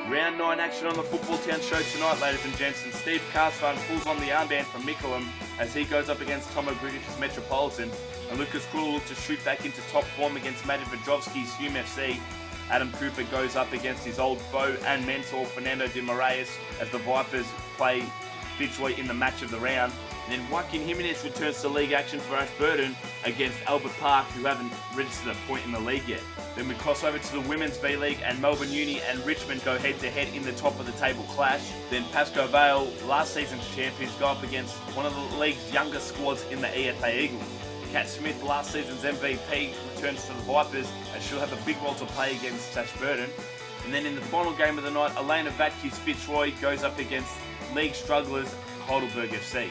Round 9 action on the Football Town show tonight, ladies and gents, and Steve Carsvan pulls on the armband from Mikkelm as he goes up against Tomo Grigic's Metropolitan, and Lucas Krull looks to shoot back into top form against Matt Vedrovsky's Hume FC. Adam Cooper goes up against his old foe and mentor Fernando De Moraes as the Vipers play Fitzroy in the match of the round. And then Joaquin Jimenez returns to league action for Ashburton against Albert Park, who haven't registered a point in the league yet. Then we cross over to the Women's V-League and Melbourne Uni and Richmond go head-to-head in the top-of-the-table clash. Then Pascoe Vale, last season's champions, go up against one of the league's younger squads in the EFA Eagles. Kat Smith, last season's MVP, returns to the Vipers and she'll have a big role to play against Ashburton. And then in the final game of the night, Elena Vatke's Fitzroy goes up against league strugglers Heidelberg FC.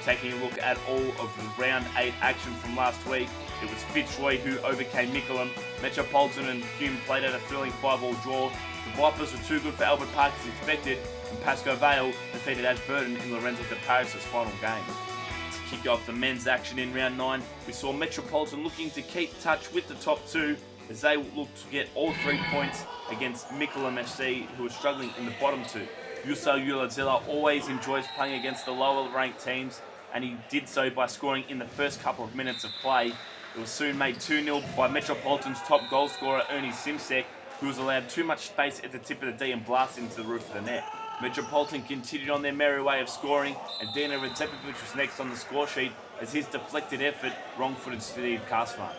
Taking a look at all of the round 8 action from last week, it was Fitzroy who overcame Mikkelm, Metropolitan and Hume played out a thrilling 5-all draw, the Vipers were too good for Albert Park as expected, and Pascoe Vale defeated Ashburton in Lorenzo de Paris' final game. To kick off the men's action in round 9, we saw Metropolitan looking to keep touch with the top 2 as they looked to get all 3 points against MikkelMSC, who were struggling in the bottom 2. Yusel Ulazilla always enjoys playing against the lower ranked teams, and he did so by scoring in the first couple of minutes of play. It was soon made 2-0 by Metropolitan's top goal scorer Ernie Simsek, who was allowed too much space at the tip of the D and blasted into the roof of the net. Metropolitan continued on their merry way of scoring, and Dino Radzepovic was next on the score sheet as his deflected effort wrong-footed Steve Carsvan.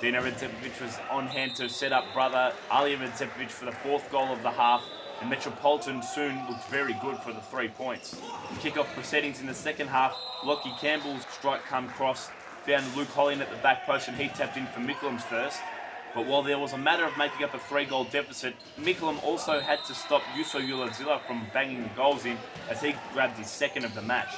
Dino Radzepovic was on hand to set up brother Ali Radzepovic for the 4th goal of the half, and Metropolitan soon looked very good for the 3 points. The kick-off proceedings in the second half, Lockie Campbell's strike come cross found Luke Hollian at the back post and he tapped in for Mikkelm's first. But while there was a matter of making up a 3-goal deficit, Mikkelm also had to stop Yuso Ulazilla from banging the goals in as he grabbed his second of the match.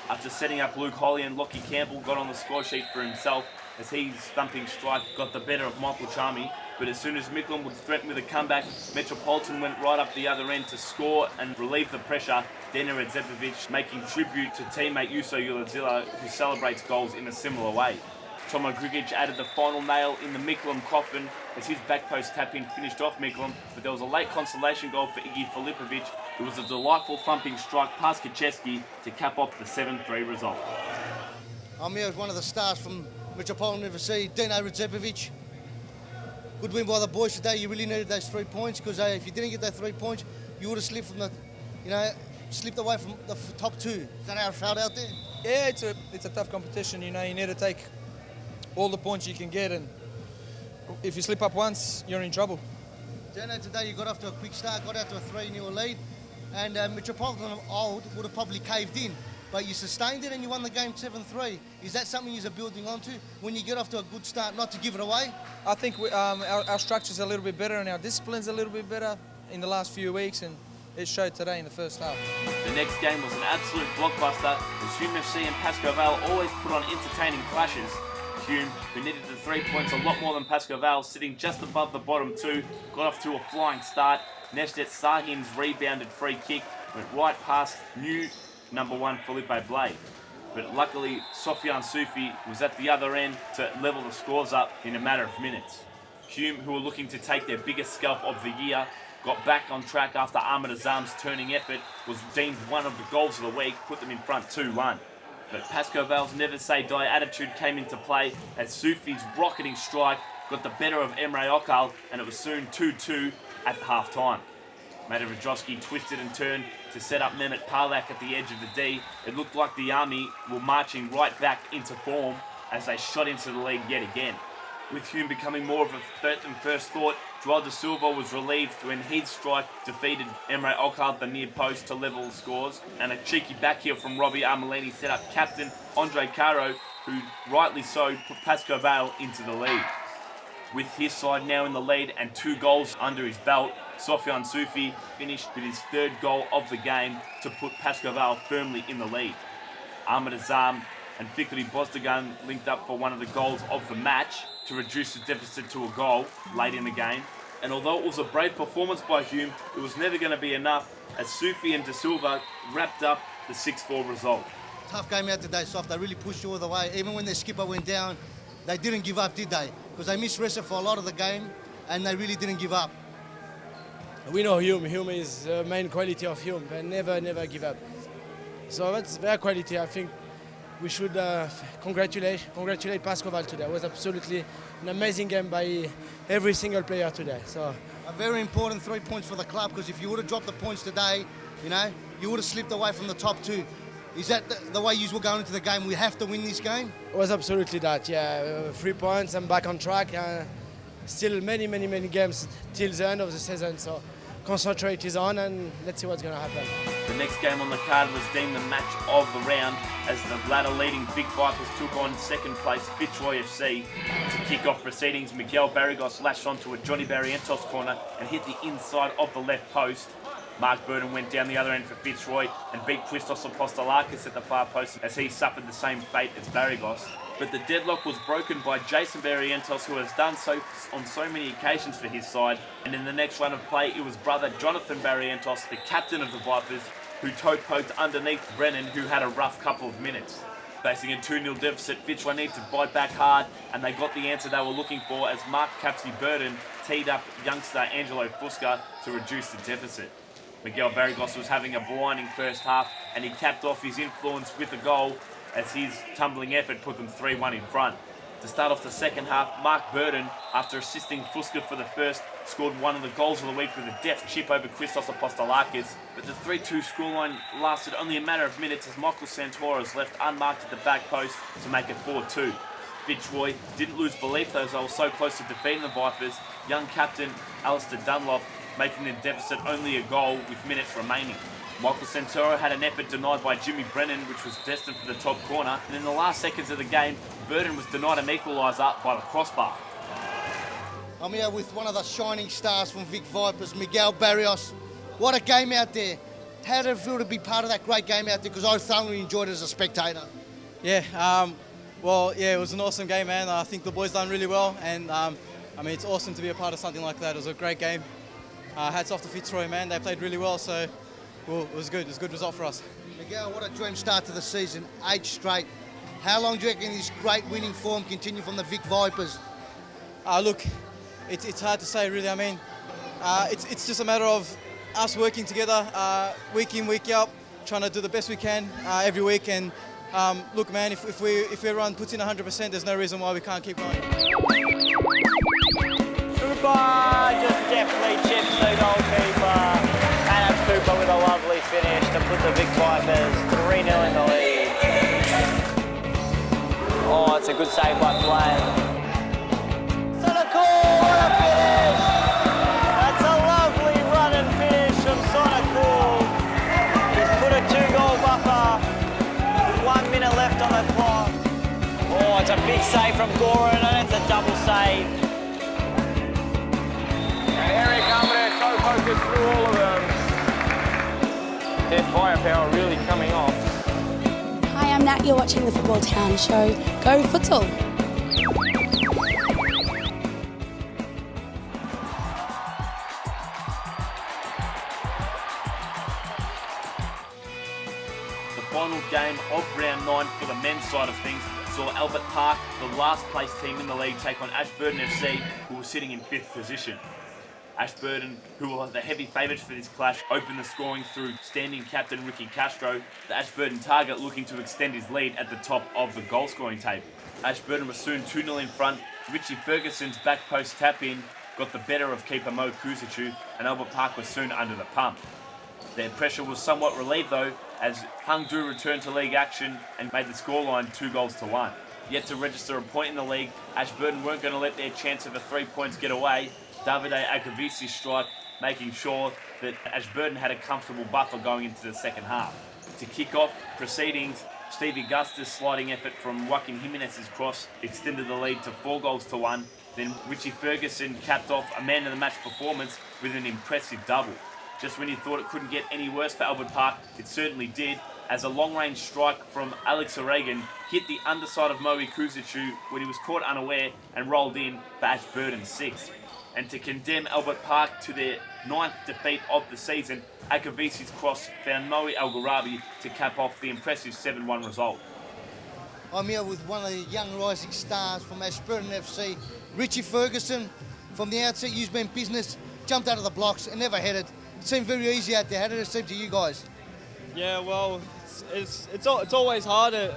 After setting up Luke Hollian, Lockie Campbell got on the score sheet for himself as his thumping strike got the better of Michael Charmy. But as soon as Mikkelm would threaten with a comeback, Metropolitan went right up the other end to score and relieve the pressure, Dena Radzepovic making tribute to teammate Yuso Ulazilla, who celebrates goals in a similar way. Tomo Grigic added the final nail in the Mikkelm coffin as his back post tap-in finished off Mikkelm, but there was a late consolation goal for Iggy Filipovic. It was a delightful thumping strike past Kaczewski to cap off the 7-3 result. I'm here with one of the stars from Metropolitan FC, Dino Radzepovic. Good win by the boys today. You really needed those 3 points because if you didn't get those 3 points, you would have slipped from the, slipped away from the top 2. Is that how it felt out there? Yeah, it's a tough competition. You need to take all the points you can get, and if you slip up once, you're in trouble. Dino, today you got off to a quick start, got out to a 3-0 lead, and Metropolitan Old would have probably caved in. But you sustained it and you won the game 7-3. Is that something you're building onto when you get off to a good start, not to give it away? I think our structure's a little bit better and our discipline's a little bit better in the last few weeks, and it showed today in the first half. The next game was an absolute blockbuster as Hume FC and Pascoe Vale always put on entertaining clashes. Hume, who needed the 3 points a lot more than Pascoe Vale, sitting just above the bottom 2, got off to a flying start. Nesjet Sahin's rebounded free kick went right past new number 1 Felipe Blay. But luckily, Sofiane Soufi was at the other end to level the scores up in a matter of minutes. Hume, who were looking to take their biggest scalp of the year, got back on track after Ahmed Azam's turning effort was deemed one of the goals of the week, put them in front 2-1. But Pascoe Vale's never-say-die attitude came into play as Soufi's rocketing strike got the better of Emre Okal, and it was soon 2-2 at half-time. Matt Vedrovsky twisted and turned to set up Mehmet Parlak at the edge of the D. It looked like the Army were marching right back into form as they shot into the lead yet again. With Hume becoming more of a threat than first thought, Joel De Silva was relieved when his strike defeated Emre Okal at the near post to level scores, and a cheeky backheel from Robbie Armelini set up captain Andre Caro, who rightly so put Pascoe Vale into the lead. With his side now in the lead and 2 goals under his belt, Sofiane Soufi finished with his 3rd goal of the game to put Pascoe Vale firmly in the lead. Ahmed Azam and Fikri Bozdogan linked up for one of the goals of the match to reduce the deficit to a goal late in the game. And although it was a brave performance by Hume, it was never going to be enough as Soufi and De Silva wrapped up the 6-4 result. Tough game out today, Soft. They really pushed you all the way. Even when their skipper went down, they didn't give up, did they? Because they missed Ressa for a lot of the game and they really didn't give up. We know Hume. Hume is the main quality of Hume, and never give up. So that's their quality. I think we should congratulate Pascoe Vale today. It was absolutely an amazing game by every single player today. So A very important 3 points for the club, because if you would have dropped the points today, you know, you would have slipped away from the top two. Is that the way you were going into the game? We have to win this game? it was absolutely that. Yeah, 3 points. I'm back on track. Still many games till the end of the season. So concentrate is on, and let's see what's going to happen. The next game on the card was deemed the match of the round as the ladder leading Vic Vipers took on second place Fitzroy FC. To kick off proceedings, Miguel Barrigos lashed onto a Johnny Barrientos corner and hit the inside of the left post. Mark Burton went down the other end for Fitzroy and beat Christos Apostolakis at the far post as he suffered the same fate as Barrigos. But the deadlock was broken by Jason Barrientos, who has done so on so many occasions for his side. And in the next run of play, it was brother Jonathan Barrientos, the captain of the Vipers, who toe-poked underneath Brennan, who had a rough couple of minutes. Facing a 2-0 deficit, Fitzroy needed to bite back hard, and they got the answer they were looking for as Mark Capsy Burton teed up youngster Angelo Fusca to reduce the deficit. Miguel Barrigos was having a blinding first half, and he capped off his influence with a goal as his tumbling effort put them 3-1 in front. To start off the second half, Mark Burton, after assisting Fusca for the first, scored one of the goals of the week with a deft chip over Christos Apostolakis. But the 3-2 scoreline lasted only a matter of minutes as Michael Santoros left unmarked at the back post to make it 4-2. Fitzroy didn't lose belief though, as they were so close to defeating the Vipers. Young captain Alistair Dunlop making the deficit only a goal with minutes remaining. Michael Santoro had an effort denied by Jimmy Brennan, which was destined for the top corner, and in the last seconds of the game, Burton was denied an equaliser by the crossbar. I'm here with one of the shining stars from Vic Vipers, Miguel Barrios. What a game out there. How did it feel to be part of that great game out there? Because I thoroughly enjoyed it as a spectator. Yeah, it was an awesome game, man. I think the boys done really well, and it's awesome to be a part of something like that. It was a great game. Hats off to Fitzroy, man. They played really well, so it was good. It was a good result for us. Miguel, what a dream start to the season. 8 straight. How long do you reckon this great winning form continue from the Vic Vipers? Look, it's hard to say, really. It's just a matter of us working together, week in, week out, trying to do the best we can every week. And look, man, if everyone puts in 100%, there's no reason why we can't keep going. Cooper just deftly chips the goalkeeper. And it's Cooper with a lovely finish to put the Vic Vipers 3-0 in the lead. Oh, it's a good save by Blaine. Sonacool, what a finish! That's a lovely run and finish from Sonacool. He's put a 2-goal buffer with 1 minute left on the clock. Oh, it's a big save from Goran, and it's a double save. And Eric Umber so focused through all of them. Their firepower really coming off. Hi, I'm Nat. You're watching the Football Town Show. Go Futsal! The final game of round 9 for the men's side of things saw Albert Park, the last place team in the league, take on Ashburton FC, who were sitting in 5th position. Ashburton, who were the heavy favourites for this clash, opened the scoring through standing captain Ricky Castro, the Ashburton target looking to extend his lead at the top of the goal scoring table. Ashburton was soon 2-0 in front. Richie Ferguson's back post tap-in got the better of keeper Mo Kuzicu, and Albert Park was soon under the pump. Their pressure was somewhat relieved though, as Hung Du returned to league action and made the scoreline 2-1. Yet to register a point in the league, Ashburton weren't going to let their chance of a 3 points get away. Davide Akavisi's strike making sure that Ashburton had a comfortable buffer going into the second half. To kick off proceedings, Stevie Augustus' sliding effort from Joaquin Jimenez's cross extended the lead to 4-1. Then Richie Ferguson capped off a man-of-the-match performance with an impressive double. Just when you thought it couldn't get any worse for Albert Park, it certainly did, as a long-range strike from Alex O'Regan hit the underside of Moe Kuzicu when he was caught unaware and rolled in for Ashburton's 6th. And to condemn Albert Park to their 9th defeat of the season, Akavisi's cross found Moe El Gharabi to cap off the impressive 7-1 result. I'm here with one of the young rising stars from Ashburton FC, Richie Ferguson. From the outset, you've been business jumped out of the blocks and never headed. It seemed very easy out there. How did it seem to you guys? Yeah, well, it's always hard. It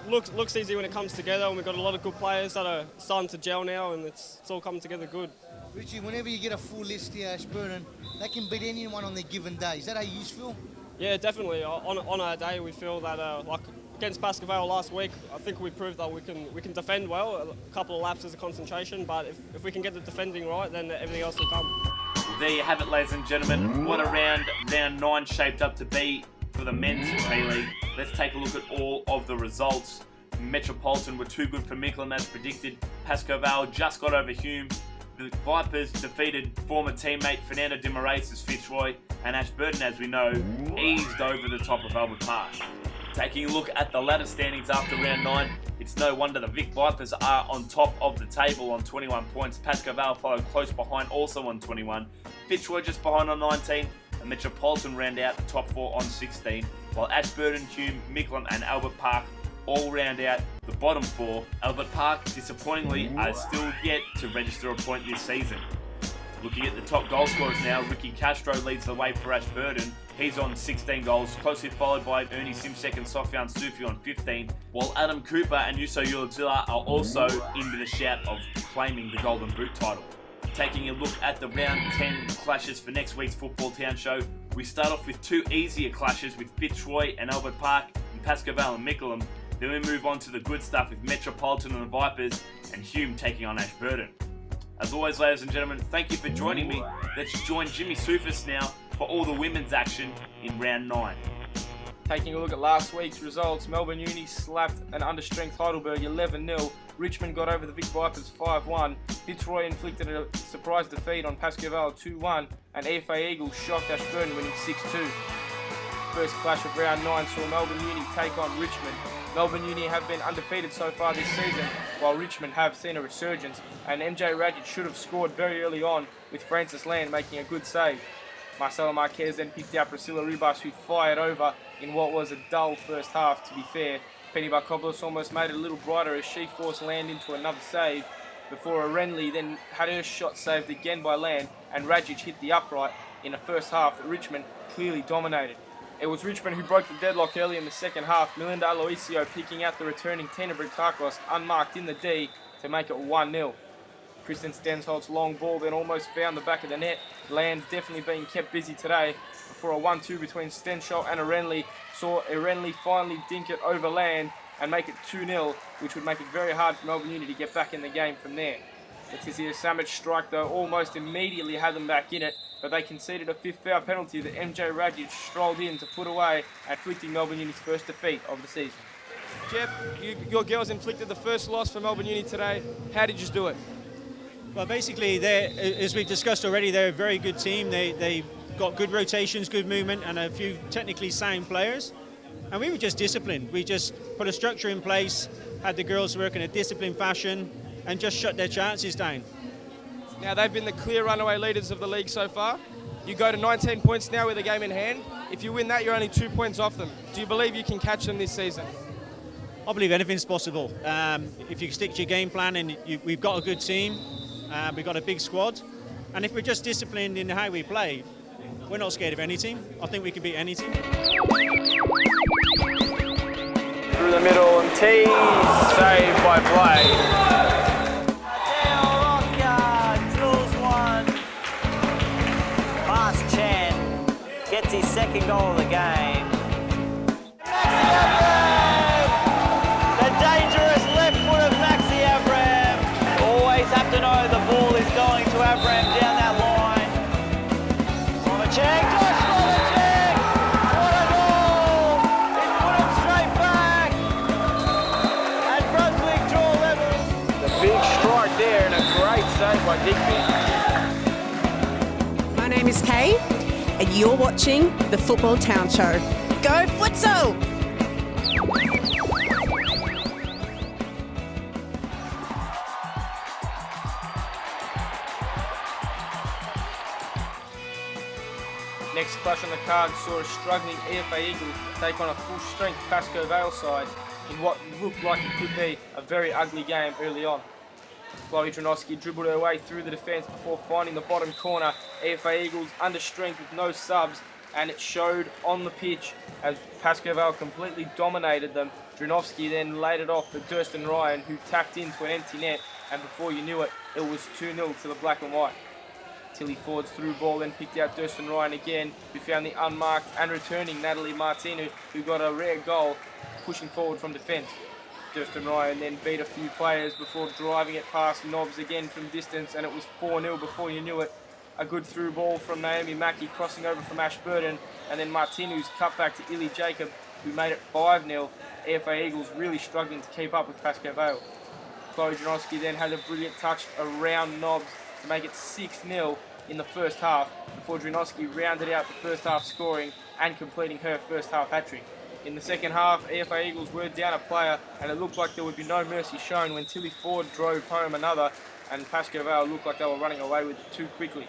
looks easy when it comes together, and we've got a lot of good players that are starting to gel now, and it's all coming together good. Richie, whenever you get a full list here, Ashburton, they can beat anyone on their given day. Is that how you feel? Yeah, definitely. On our day, we feel that like against Pascoe last week, I think we proved that we can defend well. A couple of lapses of concentration, but if we can get the defending right, then everything else will come. Well, there you have it, ladies and gentlemen. What a round 9 shaped up to be for the men's P-League. Let's take a look at all of the results. Metropolitan were too good for MikkelMSC as predicted. Pascoe just got over Hume. The Vipers defeated former teammate Fernando De Moraes' Fitzroy, and Ashburton, as we know, eased over the top of Albert Park. Taking a look at the ladder standings after round 9, it's no wonder the Vic Vipers are on top of the table on 21 points. Pascoe followed close behind, also on 21. Fitzroy just behind on 19, and Metropolitan round out the top 4 on 16, while Ashburton, Hume, MikkelMSC and Albert Park all round out the bottom 4. Albert Park, disappointingly, are still yet to register a point this season. Looking at the top goal scorers now, Ricky Castro leads the way for Ashburton. He's on 16 goals, closely followed by Ernie Simsek and Sofian Sufi on 15, while Adam Cooper and Yuso Ulazilla are also into the shout of claiming the Golden Boot title. Taking a look at the round 10 clashes for next week's Futbol Town show, we start off with 2 easier clashes with Fitzroy and Albert Park and Pascoe and MikkelMSC. Then we move on to the good stuff with Metropolitan and the Vipers and Hume taking on Ashburton. As always, ladies and gentlemen, thank you for joining me. Let's join Jimmy Soufis now for all the women's action in round 9. Taking a look at last week's results, Melbourne Uni slapped an understrength Heidelberg 11-0. Richmond got over the Vic Vipers 5-1. Fitzroy inflicted a surprise defeat on Pascoe 2-1. And EFA Eagles shocked Ashburton winning 6-2. First clash of round 9 saw Melbourne Uni take on Richmond. Melbourne Uni have been undefeated so far this season, while Richmond have seen a resurgence, and MJ Radjic should have scored very early on, with Francis Land making a good save. Marcelo Marquez then picked out Priscilla Ribas, who fired over in what was a dull first half, to be fair. Penny Barkopoulos almost made it a little brighter as she forced Land into another save, before Renly then had her shot saved again by Land, and Radjic hit the upright in a first half that Richmond clearly dominated. It was Richmond who broke the deadlock early in the second half, Melinda Aloisio picking out the returning Tina Britakos unmarked in the D to make it 1-0. Kristen Stensholt's long ball then almost found the back of the net. Land definitely being kept busy today before a 1-2 between Stensholt and Renly saw Renly finally dink it over Land and make it 2-0, which would make it very hard for Melbourne Uni to get back in the game from there. Letizia Samic's strike though almost immediately had them back in it, but they conceded a 5th foul penalty that MJ Radjic strolled in to put away, inflicting Melbourne Uni's first defeat of the season. Jeff, your girls inflicted the first loss for Melbourne Uni today. How did you do it? Well, basically, as we've discussed already, they're a very good team. They've got good rotations, good movement, and a few technically sound players. And we were just disciplined. We just put a structure in place, had the girls work in a disciplined fashion, and just shut their chances down. Now, they've been the clear runaway leaders of the league so far. You go to 19 points now with a game in hand. If you win that, you're only 2 points off them. Do you believe you can catch them this season? I believe anything's possible. If you stick to your game plan, and we've got a good team, we've got a big squad, and if we're just disciplined in how we play, we're not scared of any team. I think we can beat any team. Through the middle and tease, saved by Blade. Gets his second goal of the game. The dangerous left foot of Maxi Avram. Always have to know the ball is going to Avram down that line. Slovacek, Josh Slovacek! What a goal! He's put him straight back. And Brunswick draw level. The big strike there and a great save by Digby. My name is Kay, and you're watching the Futbol Town Show. Go Futsal! Next clash on the card saw a struggling EFA Eagles take on a full-strength Pascoe Vale side in what looked like it could be a very ugly game early on. Chloe Dronovsky dribbled her way through the defence before finding the bottom corner. EFA Eagles under strength with no subs, and it showed on the pitch as Pascoe Vale completely dominated them. Dronovsky then laid it off for Durston Ryan, who tapped into an empty net, and before you knew it, it was 2-0 to the black and white. Tilly Ford's through ball then picked out Durston Ryan again, who found the unmarked and returning Natalie Martinu, who got a rare goal pushing forward from defence. Durston Ryan then beat a few players before driving it past Nobbs again from distance, and it was 4-0 before you knew it. A good through ball from Naomi Mackey crossing over from Ashburton, and then Martinu's cut back to Illy Jacob, who made it 5-0. EFA Eagles really struggling to keep up with Pascoe Vale. Chloe Janowski then had a brilliant touch around Nobbs to make it 6-0 in the first half, before Janowski rounded out the first half scoring and completing her first half hat-trick. In the second half, EFA Eagles were down a player, and it looked like there would be no mercy shown when Tilly Ford drove home another, and Pascoe Vale looked like they were running away with it too quickly.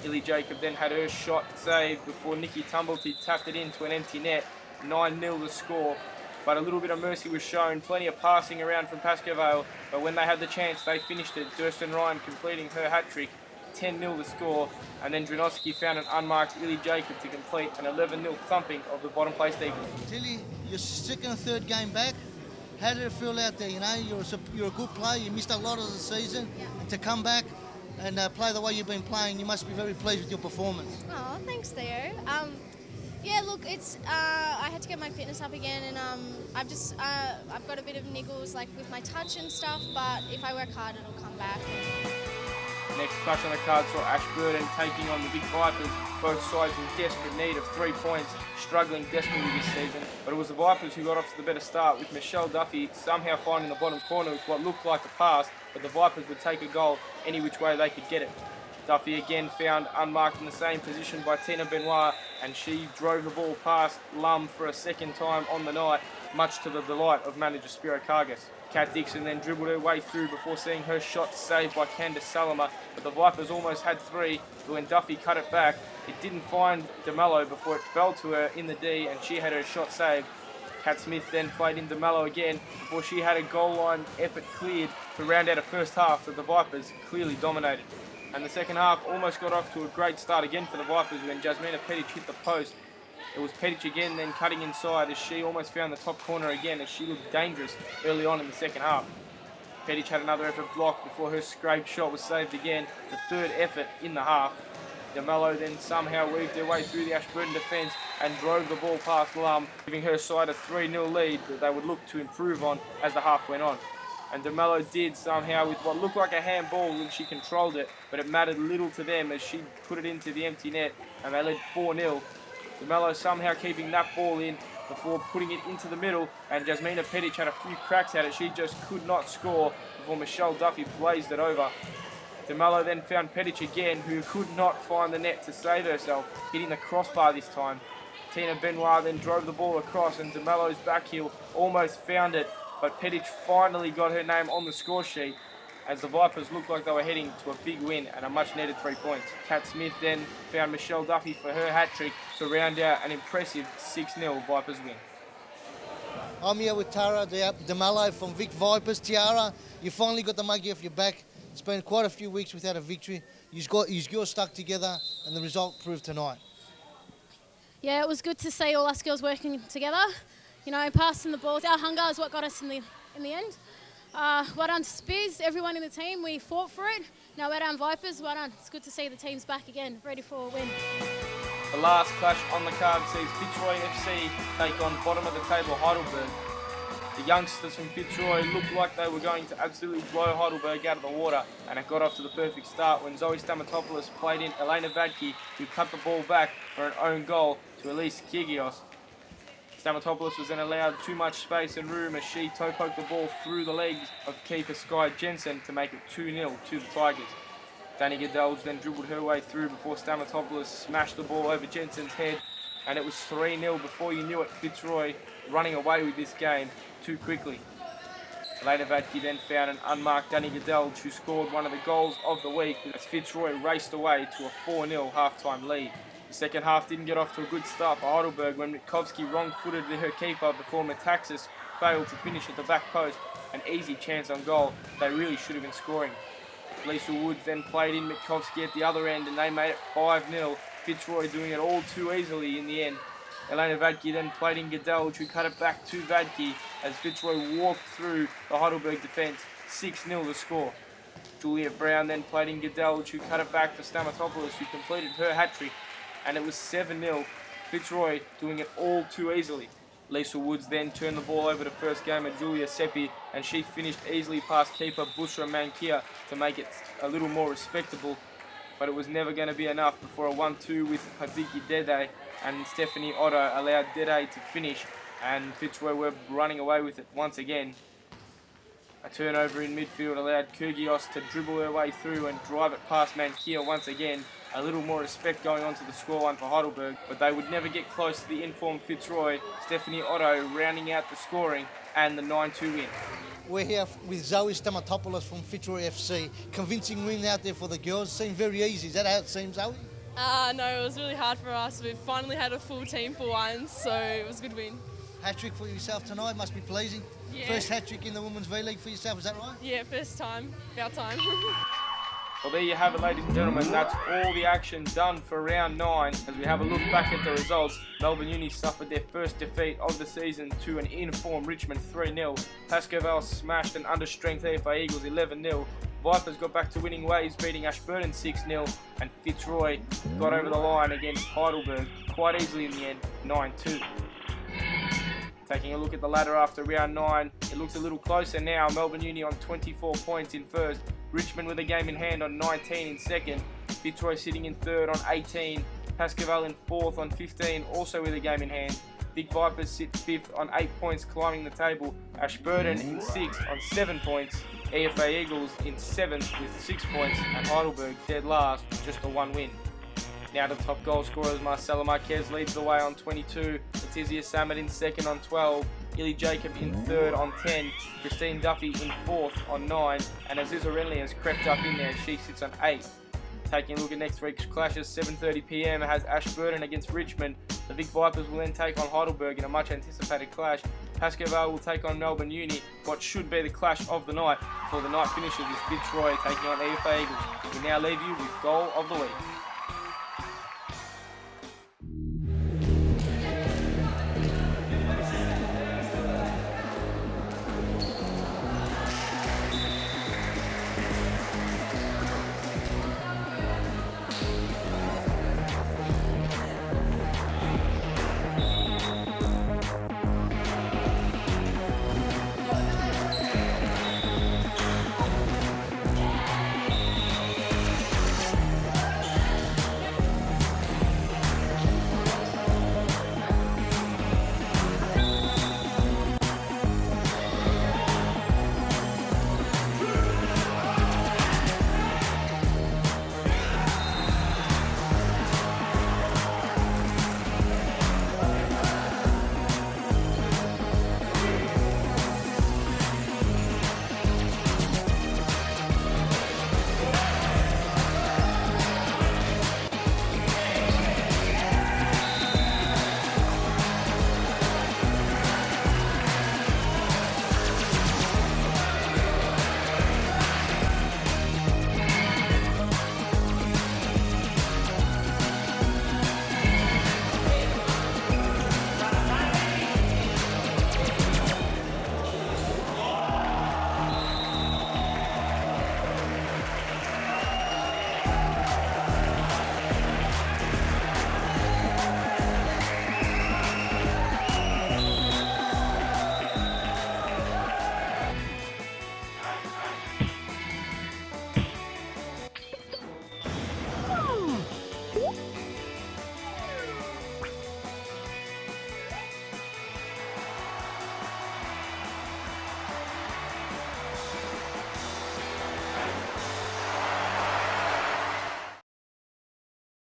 Illy Jacob then had her shot saved before Nikki Tumblety tapped it into an empty net. 9-0 the score, but a little bit of mercy was shown. Plenty of passing around from Pascoe Vale, but when they had the chance, they finished it. Durston Ryan completing her hat-trick. 10-0 the score, and then Dronovsky found an unmarked Illy Jacob to complete an 11-0 thumping of the bottom place Eagles. Tilly, your second and third game back. How did it feel out there? You know, you're a good player. You missed a lot of the season, and to come back and play the way you've been playing, you must be very pleased with your performance. Oh, thanks, Theo. Yeah, look, it's I had to get my fitness up again, and I've got a bit of niggles like with my touch and stuff, but if I work hard, it'll come back. Next clash on the card saw Ashburton taking on the Big Vipers. Both sides in desperate need of 3 points, struggling desperately this season. But it was the Vipers who got off to the better start, with Michelle Duffy somehow finding the bottom corner with what looked like a pass, but the Vipers would take a goal any which way they could get it. Duffy again found unmarked in the same position by Tina Benoit, and she drove the ball past Lum for a second time on the night, much to the delight of manager Spiro Kargas. Kat Dixon then dribbled her way through before seeing her shot saved by Candice Salama, but the Vipers almost had 3, but when Duffy cut it back, it didn't find DeMello before it fell to her in the D, and she had her shot saved. Kat Smith then played in DeMello again before she had a goal line effort cleared to round out a first half that the Vipers clearly dominated. And the second half almost got off to a great start again for the Vipers when Jasmina Petic hit the post. It was Petic again then cutting inside as she almost found the top corner again, as she looked dangerous early on in the second half. Petic had another effort blocked before her scraped shot was saved again, the third effort in the half. DeMello then somehow weaved her way through the Ashburton defence and drove the ball past Lum, giving her side a 3-0 lead that they would look to improve on as the half went on. And DeMello did somehow with what looked like a handball when she controlled it, but it mattered little to them as she put it into the empty net and they led 4-0. DeMello somehow keeping that ball in before putting it into the middle, and Jasmina Petic had a few cracks at it. She just could not score before Michelle Duffy blazed it over. DeMello then found Petic again, who could not find the net to save herself, hitting the crossbar this time. Tina Benoit then drove the ball across, and DeMello's back heel almost found it, but Petic finally got her name on the score sheet as the Vipers looked like they were heading to a big win and a much needed 3 points. Kat Smith then found Michelle Duffy for her hat-trick to round out an impressive 6-0 Vipers win. I'm here with Tara DeMello from Vic Vipers. Tiara, you finally got the monkey off your back. It's been quite a few weeks without a victory. You've got stuck together, and the result proved tonight. Yeah, it was good to see all us girls working together. You know, passing the balls. Our hunger is what got us in the end. Well done to Spiz, everyone in the team. We fought for it. Now well done Vipers, well done. It's good to see the teams back again, ready for a win. The last clash on the card sees Fitzroy FC take on bottom of the table Heidelberg. The youngsters from Fitzroy looked like they were going to absolutely blow Heidelberg out of the water, and it got off to the perfect start when Zoe Stamatopoulos played in Elena Vadke, who cut the ball back for an own goal to Elise Kyrgios. Stamatopoulos was then allowed too much space and room as she toe-poked the ball through the legs of keeper Sky Jensen to make it 2-0 to the Tigers. Danny Gadelge then dribbled her way through before Stamatopoulos smashed the ball over Jensen's head, and it was 3-0 before you knew it. Fitzroy running away with this game too quickly. Elena Vadke then found an unmarked Danny Gadelge, who scored one of the goals of the week as Fitzroy raced away to a 4-0 half-time lead. The second half didn't get off to a good start for Heidelberg when Mitkowski wrong-footed her keeper before Metaxas failed to finish at the back post. an easy chance on goal. They really should have been scoring. Lisa Woods then played in Mikovsky at the other end and they made it 5-0. Fitzroy doing it all too easily in the end. Elena Vadke then played in Gadelj, who cut it back to Vadke as Fitzroy walked through the Heidelberg defence. 6-0 the score. Juliet Brown then played in Gadelj, who cut it back for Stamatopoulos, who completed her hat-trick, and it was 7-0. Fitzroy doing it all too easily. Lisa Woods then turned the ball over to first gamer Julia Seppi, and she finished easily past keeper Bushra Mankia to make it a little more respectable, but it was never going to be enough before a 1-2 with Hadiki Dede, and Stephanie Otto allowed Dede to finish, and Fitzroy were running away with it once again. A turnover in midfield allowed Kyrgios to dribble her way through and drive it past Mankia once again. A little more respect going on to the scoreline for Heidelberg, but they would never get close to the informed Fitzroy. Stephanie Otto rounding out the scoring and the 9-2 win. We're here with Zoe Stamatopoulos from Fitzroy FC. Convincing win out there for the girls. Seemed very easy. Is that how it seems, Zoe? No, it was really hard for us. We finally had a full team for once, so it was a good win. Hat-trick for yourself tonight, must be pleasing. Yeah. First hat-trick in the Women's V-League for yourself, is that right? Yeah, first time. About time. Well, there you have it, ladies and gentlemen. That's all the action done for round 9. As we have a look back at the results, Melbourne Uni suffered their first defeat of the season to an in-form Richmond 3-0. Pascoe smashed an under-strength AFA Eagles 11-0. Vipers got back to winning ways, beating Ashburton 6-0. And Fitzroy got over the line against Heidelberg quite easily in the end, 9-2. Taking a look at the ladder after round 9, it looks a little closer now. Melbourne Uni on 24 points in first. Richmond with a game in hand on 19 in second. Fitzroy sitting in third on 18. Pascoe in fourth on 15, also with a game in hand. Big Vipers sit fifth on 8 points, climbing the table. Ashburton in sixth on 7 points. AFA Eagles in seventh with 6 points. And Heidelberg dead last with just a 1 win. Now the top goal scorers, Marcela Marquez leads the way on 22, Letizia Samad in second on 12, Illy Jacob in third on 10, Christine Duffy in fourth on 9, and Aziza Renly has crept up in there, she sits on 8. Taking a look at next week's clashes, 7:30 PM has Ashburton against Richmond. The Big Vipers will then take on Heidelberg in a much anticipated clash. Pascoe will take on Melbourne Uni, what should be the clash of the night, before the night finishes with Fitzroy taking on AFA Eagles. We now leave you with Goal of the Week.